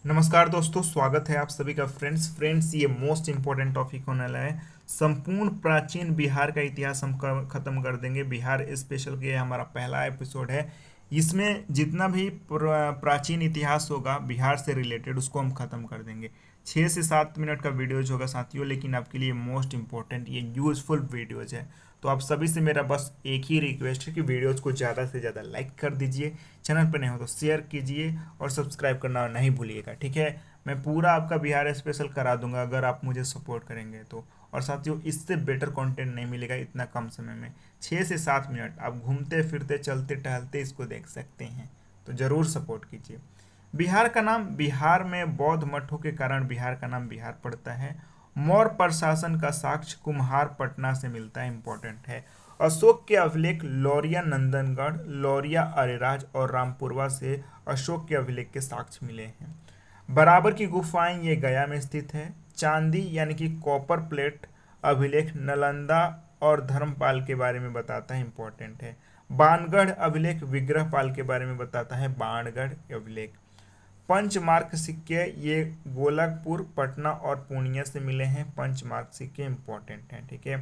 नमस्कार दोस्तों, स्वागत है आप सभी का। फ्रेंड्स ये मोस्ट इम्पोर्टेंट टॉपिक होने वाला है। संपूर्ण प्राचीन बिहार का इतिहास हम खत्म कर देंगे। बिहार स्पेशल के हमारा पहला एपिसोड है। इसमें जितना भी प्राचीन इतिहास होगा बिहार से रिलेटेड उसको हम खत्म कर देंगे। 6 से 7 मिनट का वीडियोज होगा साथियों, लेकिन आपके लिए मोस्ट इम्पोर्टेंट ये यूजफुल वीडियोज है। तो आप सभी से मेरा बस एक ही रिक्वेस्ट है कि वीडियोज को ज़्यादा से ज़्यादा लाइक कर दीजिए, चैनल पर नहीं हो तो शेयर कीजिए और सब्सक्राइब करना नहीं भूलिएगा। ठीक है, मैं पूरा आपका बिहार स्पेशल करा दूंगा अगर आप मुझे सपोर्ट करेंगे तो। और साथियों, इससे बेटर कंटेंट नहीं मिलेगा इतना कम समय में। 6 से 7 मिनट आप घूमते फिरते चलते टहलते इसको देख सकते हैं, तो ज़रूर सपोर्ट कीजिए। बिहार का नाम, बिहार में बौद्ध मठों के कारण बिहार का नाम बिहार पड़ता है। मौर्य प्रशासन का साक्ष्य कुम्हार पटना से मिलता है, इंपॉर्टेंट है। अशोक के अभिलेख लौरिया नंदनगढ़, लौरिया अरेराज और रामपुरवा से अशोक के अभिलेख के साक्ष्य मिले हैं। बराबर की गुफाएं ये गया में स्थित है। चांदी यानी कि कॉपर प्लेट अभिलेख नालंदा और धर्मपाल के बारे में बताता है, इंपॉर्टेंट है। बाणगढ़ अभिलेख विग्रहपाल के बारे में बताता है, बाणगढ़ अभिलेख। पंचमार्क सिक्के ये गोलकपुर, पटना और पूर्णिया से मिले हैं। पंचमार्क सिक्के इंपॉर्टेंट हैं, ठीक है।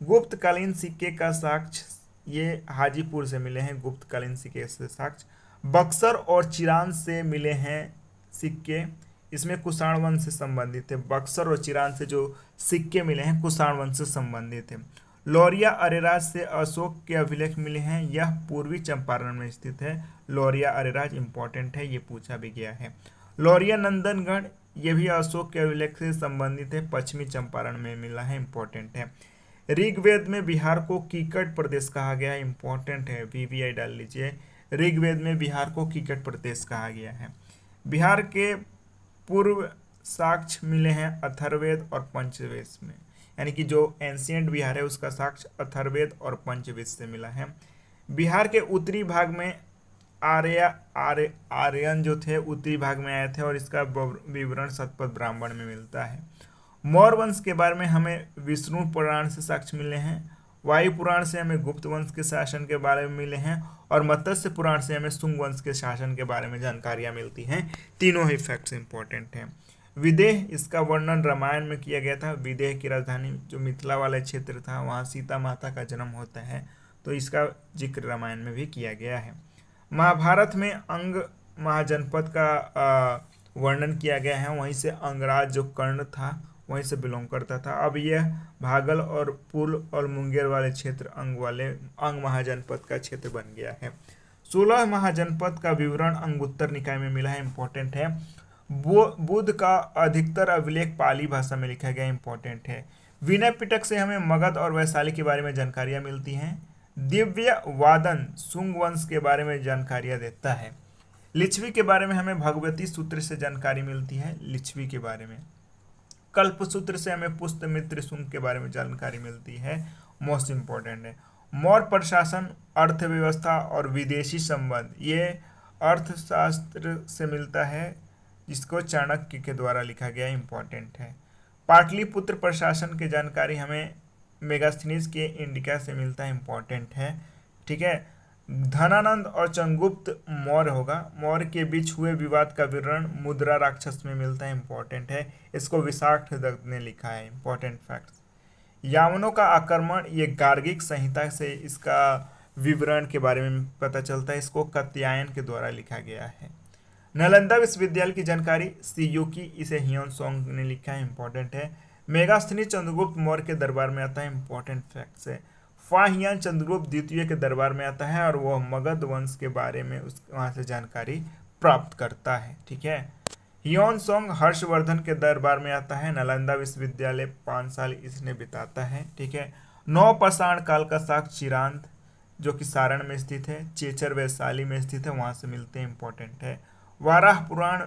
गुप्तकालीन सिक्के का साक्ष्य ये हाजीपुर से मिले हैं, गुप्तकालीन सिक्के से साक्ष्य। बक्सर और चिरान से मिले हैं सिक्के, इसमें कुषाण वंश से संबंधित है। बक्सर और चिरान से जो सिक्के मिले हैं कुषाण वंश से संबंधित है। लौरिया अरेराज से अशोक के अभिलेख मिले हैं, यह पूर्वी चंपारण में स्थित है। लौरिया अरेराज इंपॉर्टेंट है, ये पूछा भी गया है। लौरिया नंदनगढ़ ये भी अशोक के अभिलेख से संबंधित है, पश्चिमी चंपारण में मिला है, इंपॉर्टेंट है। ऋग्वेद में बिहार को कीकट प्रदेश कहा गया है, इंपॉर्टेंट है, वीवीआई डाल लीजिए। ऋग्वेद में बिहार को कीकट प्रदेश कहा गया है। बिहार के पूर्व साक्ष्य मिले हैं अथर्ववेद और पंचवेद में, यानी कि जो एंशियंट बिहार है उसका साक्ष्य अथर्ववेद और पंचवेद से मिला है। बिहार के उत्तरी भाग में आर्यन जो थे उत्तरी भाग में आए थे और इसका विवरण शतपथ ब्राह्मण में मिलता है। मौर्य वंश के बारे में हमें विष्णु पुराण से साक्ष्य मिले हैं। वायु पुराण से हमें गुप्त वंश के शासन के बारे में मिले हैं और मत्स्य पुराण से हमें शुंग वंश के शासन के बारे में जानकारियां मिलती हैं। तीनों ही फैक्ट्स इंपॉर्टेंट हैं। विदेह, इसका वर्णन रामायण में किया गया था। विदेह की राजधानी जो मिथिला वाला क्षेत्र था वहाँ सीता माता का जन्म होता है, तो इसका जिक्र रामायण में भी किया गया है। महाभारत में अंग महाजनपद का वर्णन किया गया है, वहीं से अंगराज जो कर्ण था वहीं से बिलोंग करता था। अब यह भागल और पुल और मुंगेर वाले क्षेत्र अंग महाजनपद का क्षेत्र बन गया है। 16 महाजनपद का विवरण अंगुत्तर निकाय में मिला है, इंपॉर्टेंट है। बुद्ध का अधिकतर अभिलेख पाली भाषा में लिखा गया, इंपॉर्टेंट है। विनय पिटक से हमें मगध और वैशाली के बारे में जानकारियां मिलती हैं। दिव्य वादन शुंग वंश के बारे में जानकारियां देता है। लिच्छवी के बारे में हमें भगवती सूत्र से जानकारी मिलती है, लिच्छवी के बारे में। कल्पसूत्र से हमें पुष्यमित्र शुंग के बारे में जानकारी मिलती है, मोस्ट इंपॉर्टेंट है। मौर्य प्रशासन, अर्थव्यवस्था और विदेशी संबंध ये अर्थशास्त्र से मिलता है, जिसको चाणक्य के द्वारा लिखा गया, इंपॉर्टेंट है। पाटलिपुत्र प्रशासन की जानकारी हमें मेगास्थनीज के इंडिका से मिलता है, इंपॉर्टेंट है, ठीक है। धनानंद और चंद्रगुप्त मौर्य होगा। मौर्य के बीच हुए विवाद का विवरण मुद्रा राक्षस में मिलता है, इंपॉर्टेंट है। इसको विशाख दत्त ने लिखा है, इंपॉर्टेंट फैक्ट्स। यावनों का आक्रमण ये गार्गिक संहिता से इसका विवरण के बारे में पता चलता है, इसको कात्यायन के द्वारा लिखा गया है। नालंदा विश्वविद्यालय की जानकारी सीयूकी, इसे हियोन सॉन्ग ने लिखा है, इंपॉर्टेंट है। मेगास्थनी चंद्रगुप्त मौर्य के दरबार में आता है, इंपॉर्टेंट फैक्ट्स है। फाहियान चंद्रगुप्त द्वितीय के दरबार में आता है और वह मगध वंश के बारे में उस वहाँ से जानकारी प्राप्त करता है, ठीक है। हियोन सॉन्ग हर्षवर्धन के दरबार में आता है। नालंदा विश्वविद्यालय 5 साल इसने बिताता है, ठीक है। नौपाषाण काल का साक्ष्य चिरांद जो कि सारण में स्थित है, चेचर वैशाली में स्थित है, वहाँ से मिलते हैं, इंपॉर्टेंट है। वाराह पुराण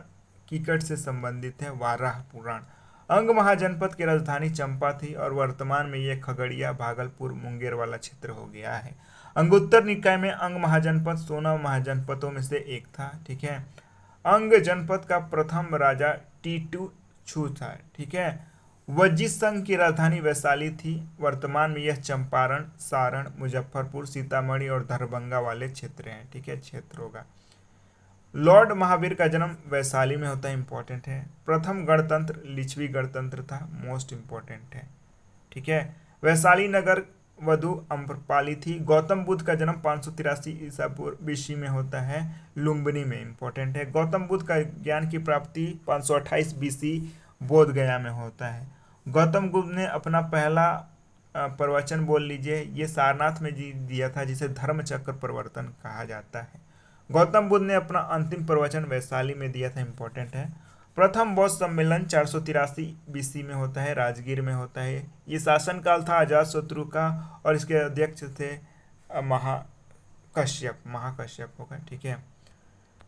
कीकट से संबंधित है, वाराह पुराण। अंग महाजनपद की राजधानी चंपा थी और वर्तमान में यह खगड़िया, भागलपुर, मुंगेर वाला क्षेत्र हो गया है। अंगुत्तर निकाय में अंग महाजनपद 16 महाजनपदों में से एक था, ठीक है। अंग जनपद का प्रथम राजा टीटू छू था, ठीक है। वज्जित संघ की राजधानी वैशाली थी, वर्तमान में यह चंपारण, सारण, मुजफ्फरपुर, सीतामढ़ी और दरभंगा वाले क्षेत्र हैं, ठीक है, क्षेत्र होगा। लॉर्ड महावीर का जन्म वैशाली में होता है, इंपॉर्टेंट है। प्रथम गणतंत्र लिच्छवी गणतंत्र था, मोस्ट इंपॉर्टेंट है, ठीक है। वैशाली नगर वधु अम्रपाली थी। गौतम बुद्ध का जन्म 583 ईसा पूर्व बीसी में होता है, लुम्बिनी में, इंपॉर्टेंट है। गौतम बुद्ध का ज्ञान की प्राप्ति 528 बीसी बोध गया में होता है। गौतम बुद्ध ने अपना पहला प्रवचन बोल लीजिए, ये सारनाथ में जी दिया था, जिसे धर्म चक्र प्रवर्तन कहा जाता है। गौतम बुद्ध ने अपना अंतिम प्रवचन वैशाली में दिया था, इंपॉर्टेंट है। प्रथम बौद्ध सम्मेलन 483 बीसी में होता है, राजगीर में होता है। ये शासनकाल था अजातशत्रु का और इसके अध्यक्ष थे महाकश्यप होगा, ठीक है।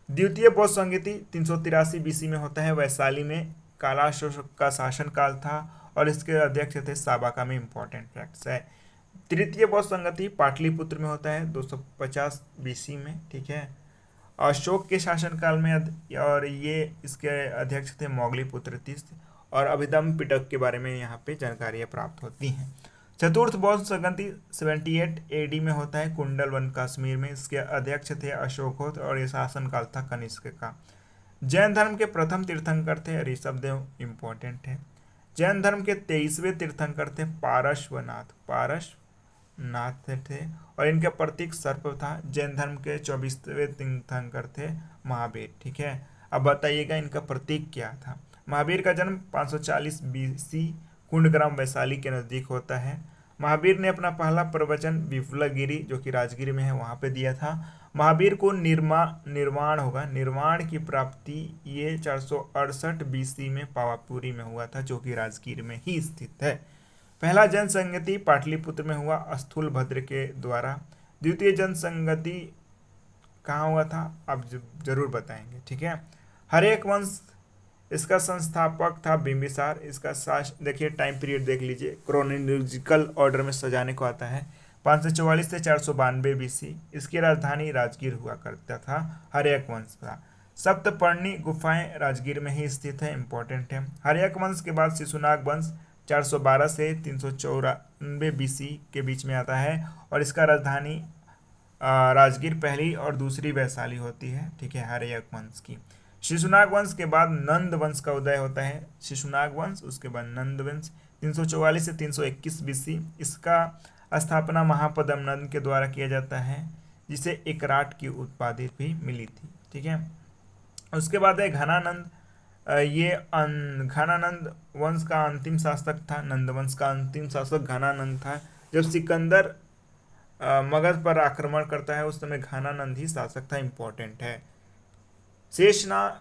द्वितीय बौद्ध संगीति 383 बीसी में होता है, वैशाली में कालाशोक का शासनकाल था और इसके अध्यक्ष थे साबाका में, इंपॉर्टेंट फैक्ट्स है। तृतीय बौद्ध संगति पाटलिपुत्र में होता है 250 बीसी में, ठीक है। अशोक के शासनकाल में और ये इसके अध्यक्ष थे मोगलीपुत्र तीसरे। और अभिधम्म पिटक के बारे में यहाँ पे जानकारियाँ प्राप्त होती हैं। चतुर्थ बौद्ध संगति 78 एडी में होता है, कुंडल वन कश्मीर में। इसके अध्यक्ष थे अशोकोत और ये शासनकाल था कनिष्क का। जैन धर्म के प्रथम तीर्थंकर थे ऋषभदेव, इंपॉर्टेंट है। जैन धर्म के 23वें तीर्थंकर थे पारसनाथ थे और इनके प्रतीक सर्प था। जैन धर्म के 24वें तीर्थंकर थे महावीर, ठीक है। अब बताइएगा इनका प्रतीक क्या था। महावीर का जन्म 540 बीसी कुंडग्राम वैशाली के नज़दीक होता है। महावीर ने अपना पहला प्रवचन विपुलगिरी, जो कि राजगिर में है, वहाँ पे दिया था। महावीर को निर्वाण की प्राप्ति ये 468 बीसी में पावापुरी में हुआ था, जो कि राजगीर में ही स्थित है। पहला जन संगति पाटलिपुत्र में हुआ स्थूल भद्र के द्वारा। द्वितीय जन संगति कहाँ हुआ था, आप जरूर बताएंगे, ठीक है। हरेक वंश इसका संस्थापक था बिंबिसार। इसका देखिए टाइम पीरियड देख लीजिए, क्रोनोलॉजिकल ऑर्डर में सजाने को आता है। 544 से 492 बीसी। इसकी राजधानी राजगीर हुआ करता था, हर्यक वंश था। सप्तपर्णी गुफाएं राजगीर में ही स्थित है, इंपॉर्टेंट है। हर्यक वंश के बाद शिशुनाग वंश 412 से 394 बीसी के बीच में आता है और इसका राजधानी राजगीर पहली और दूसरी वैशाली होती है, ठीक है, हर्यक वंश की। शिशुनाग वंश के बाद नंद वंश का उदय होता है। शिशुनाग वंश, उसके बाद नंद वंश 344 से 321 बीसी। इसका स्थापना महापदम नंद के द्वारा किया जाता है, जिसे एकराट की उपाधि भी मिली थी, ठीक है। उसके बाद है घनानंद। ये घनानंद वंश का अंतिम शासक था। नंद वंश का अंतिम शासक घनानंद था। जब सिकंदर मगध पर आक्रमण करता है उस समय घनानंद ही शासक था, इंपॉर्टेंट है। शिशुनाग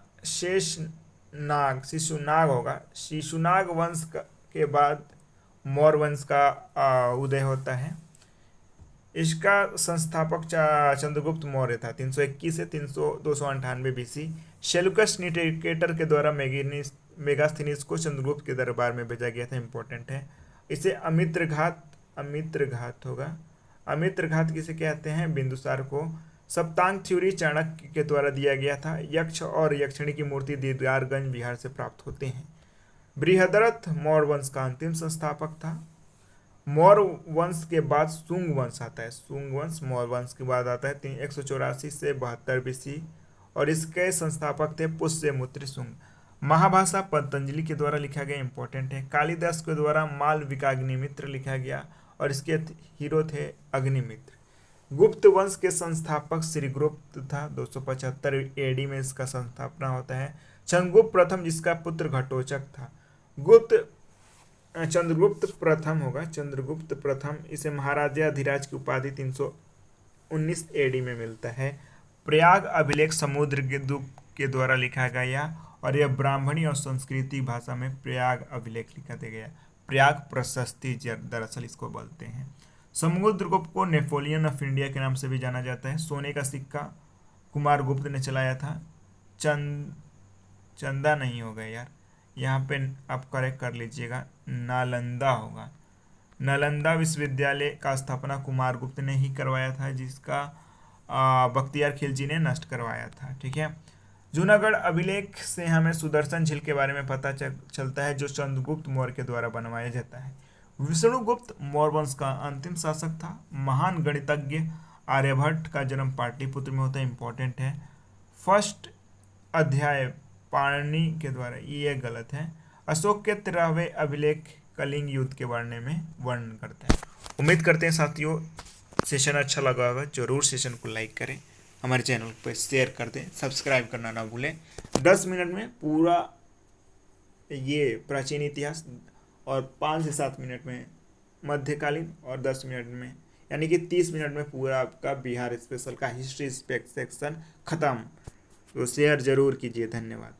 होगा। शिशुनाग वंश के बाद मौर्य वंश का उदय होता है। इसका संस्थापक चंद्रगुप्त मौर्य था, 321 से 298 बीसी। सेल्यूकस निकेटर के द्वारा मेगास्थनीज को चंद्रगुप्त के दरबार में भेजा गया था, इंपॉर्टेंट है। इसे अमित्र घात किसे कहते हैं, बिंदुसार को। सप्तांग थ्योरी चाणक्य के द्वारा दिया गया था। यक्ष और यक्षिणी की मूर्ति दीदारगंज बिहार से प्राप्त होते हैं। बृहदरथ मौर्य वंश का अंतिम संस्थापक था। मौर्य वंश के बाद सुंग वंश आता है। सुंग वंश मौर्य वंश के बाद आता है 184 से 72 बीसी और इसके संस्थापक थे पुष्यमुत्र सुंग। महाभाषा पतंजलि के द्वारा लिखा गया, इंपॉर्टेंट है। कालिदास के द्वारा मालविकाग्निमित्र लिखा गया और इसके हीरो थे अग्निमित्र। गुप्त वंश के संस्थापक श्रीगुप्त था, 275 एडी में इसका संस्थापना होता है। चंद्रगुप्त प्रथम, जिसका पुत्र घटोचक था। चंद्रगुप्त प्रथम, इसे महाराजाधिराज की उपाधि 319 एडी में मिलता है। प्रयाग अभिलेख समुद्रगुप्त के द्वारा लिखा गया और यह ब्राह्मणी और संस्कृति भाषा में प्रयाग अभिलेख लिखा गया। प्रयाग प्रशस्ति दरअसल इसको बोलते हैं। समुद्रगुप्त को नेपोलियन ऑफ इंडिया के नाम से भी जाना जाता है। सोने का सिक्का कुमार गुप्त ने चलाया था। चंदा नहीं होगा यार, यहाँ पे आप करेक्ट कर लीजिएगा, नालंदा होगा। नालंदा विश्वविद्यालय का स्थापना कुमार गुप्त ने ही करवाया था, जिसका बख्तियार खिलजी ने नष्ट करवाया था, ठीक है। जूनागढ़ अभिलेख से हमें सुदर्शन झील के बारे में पता चलता है, जो चंद्रगुप्त मौर्य के द्वारा बनवाया जाता है। विष्णुगुप्त मौर्य वंश का अंतिम शासक था। महान गणितज्ञ आर्यभट्ट का जन्म पाटलिपुत्र में होता है, इंपॉर्टेंट है। फर्स्ट अध्याय पाणिनि के द्वारा, ये गलत है। अशोक के 13वें अभिलेख कलिंग युद्ध के बारे में वर्णन करते हैं। उम्मीद करते हैं साथियों सेशन अच्छा लगा होगा। जरूर सेशन को लाइक करें, हमारे चैनल पर शेयर कर दें, सब्सक्राइब करना ना भूलें। 10 मिनट में पूरा ये प्राचीन इतिहास और 5 से 7 मिनट में मध्यकालीन और 10 मिनट में यानी कि 30 मिनट में पूरा आपका बिहार स्पेशल का हिस्ट्री सेक्शन खत्म। तो शेयर जरूर कीजिए। धन्यवाद।